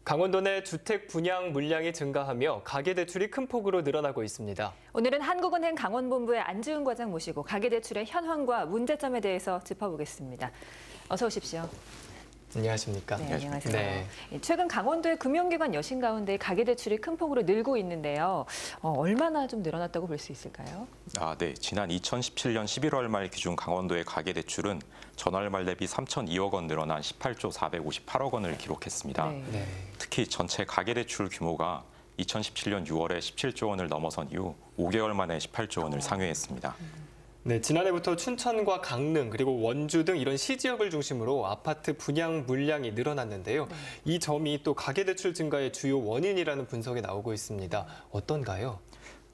강원도 내 주택 분양 물량이 증가하며 가계대출이 큰 폭으로 늘어나고 있습니다. 오늘은 한국은행 강원본부의 안지훈 과장 모시고 가계대출의 현황과 문제점에 대해서 짚어보겠습니다. 어서 오십시오. 안녕하십니까? 네, 안녕하세요. 네. 최근 강원도의 금융기관 여신 가운데 가계대출이 큰 폭으로 늘고 있는데요. 얼마나 좀 늘어났다고 볼 수 있을까요? 네. 지난 2017년 11월 말 기준 강원도의 가계대출은 전월 말 대비 3,002억 원 늘어난 18조 458억 원을 기록했습니다. 네. 특히 전체 가계대출 규모가 2017년 6월에 17조 원을 넘어선 이후 5개월 만에 18조 원을 상회했습니다. 네, 지난해부터 춘천과 강릉 그리고 원주 등 이런 시지역을 중심으로 아파트 분양 물량이 늘어났는데요. 이 점이 또 가계대출 증가의 주요 원인이라는 분석이 나오고 있습니다. 어떤가요?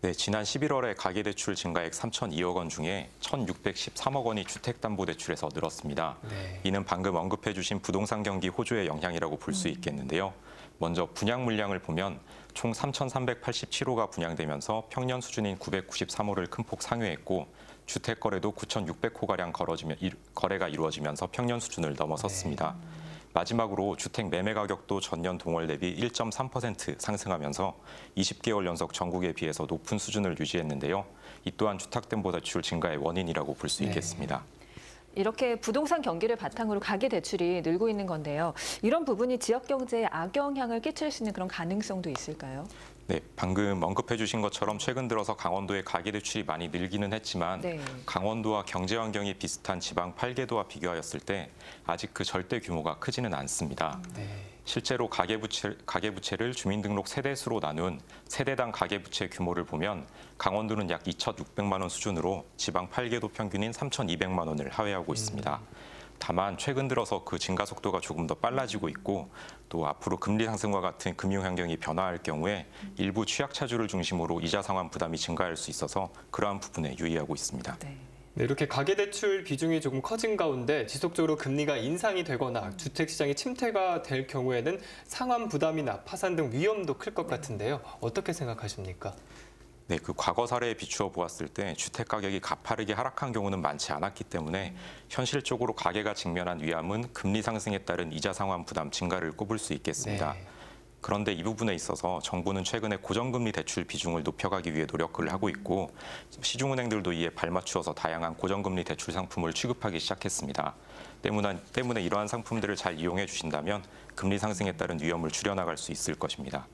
네, 지난 11월에 가계대출 증가액 3,002억 원 중에 1,613억 원이 주택담보대출에서 늘었습니다. 네. 이는 방금 언급해 주신 부동산 경기 호조의 영향이라고 볼 수 있겠는데요. 먼저 분양 물량을 보면 총 3,387호가 분양되면서 평년 수준인 993호를 큰 폭 상회했고 주택 거래도 9,600호가량 거래가 이루어지면서 평년 수준을 넘어섰습니다. 마지막으로 주택 매매 가격도 전년 동월 대비 1.3% 상승하면서 20개월 연속 전국에 비해서 높은 수준을 유지했는데요. 이 또한 주택담보대출 증가의 원인이라고 볼 수 있겠습니다. 이렇게 부동산 경기를 바탕으로 가계대출이 늘고 있는 건데요. 이런 부분이 지역 경제에 악영향을 끼칠 수 있는 그런 가능성도 있을까요? 네, 방금 언급해 주신 것처럼 최근 들어서 강원도의 가계대출이 많이 늘기는 했지만 강원도와 경제 환경이 비슷한 지방 8개도와 비교하였을 때 아직 그 절대 규모가 크지는 않습니다. 실제로 가계부채를 주민등록 세대수로 나눈 세대당 가계부채 규모를 보면 강원도는 약 2,600만 원 수준으로 지방 8개도 평균인 3,200만 원을 하회하고 있습니다. 다만 최근 들어서 그 증가 속도가 조금 더 빨라지고 있고 또 앞으로 금리 상승과 같은 금융 환경이 변화할 경우에 일부 취약차주를 중심으로 이자 상환 부담이 증가할 수 있어서 그러한 부분에 유의하고 있습니다. 네, 이렇게 가계대출 비중이 조금 커진 가운데 지속적으로 금리가 인상이 되거나 주택시장이 침체가 될 경우에는 상환 부담이나 파산 등 위험도 클 것 같은데요. 어떻게 생각하십니까? 네, 그 과거 사례에 비추어 보았을 때 주택 가격이 가파르게 하락한 경우는 많지 않았기 때문에 현실적으로 가계가 직면한 위험은 금리 상승에 따른 이자 상환 부담 증가를 꼽을 수 있겠습니다. 그런데 이 부분에 있어서 정부는 최근에 고정금리 대출 비중을 높여가기 위해 노력을 하고 있고 시중은행들도 이에 발맞추어서 다양한 고정금리 대출 상품을 취급하기 시작했습니다. 때문에 이러한 상품들을 잘 이용해 주신다면 금리 상승에 따른 위험을 줄여나갈 수 있을 것입니다.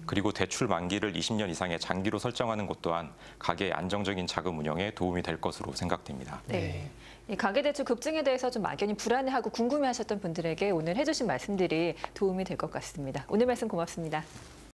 그리고 대출 만기를 20년 이상의 장기로 설정하는 것 또한 가계의 안정적인 자금 운영에 도움이 될 것으로 생각됩니다. 네. 이 가계대출 급증에 대해서 좀 막연히 불안해하고 궁금해하셨던 분들에게 오늘 해주신 말씀들이 도움이 될 것 같습니다. 오늘 말씀 고맙습니다.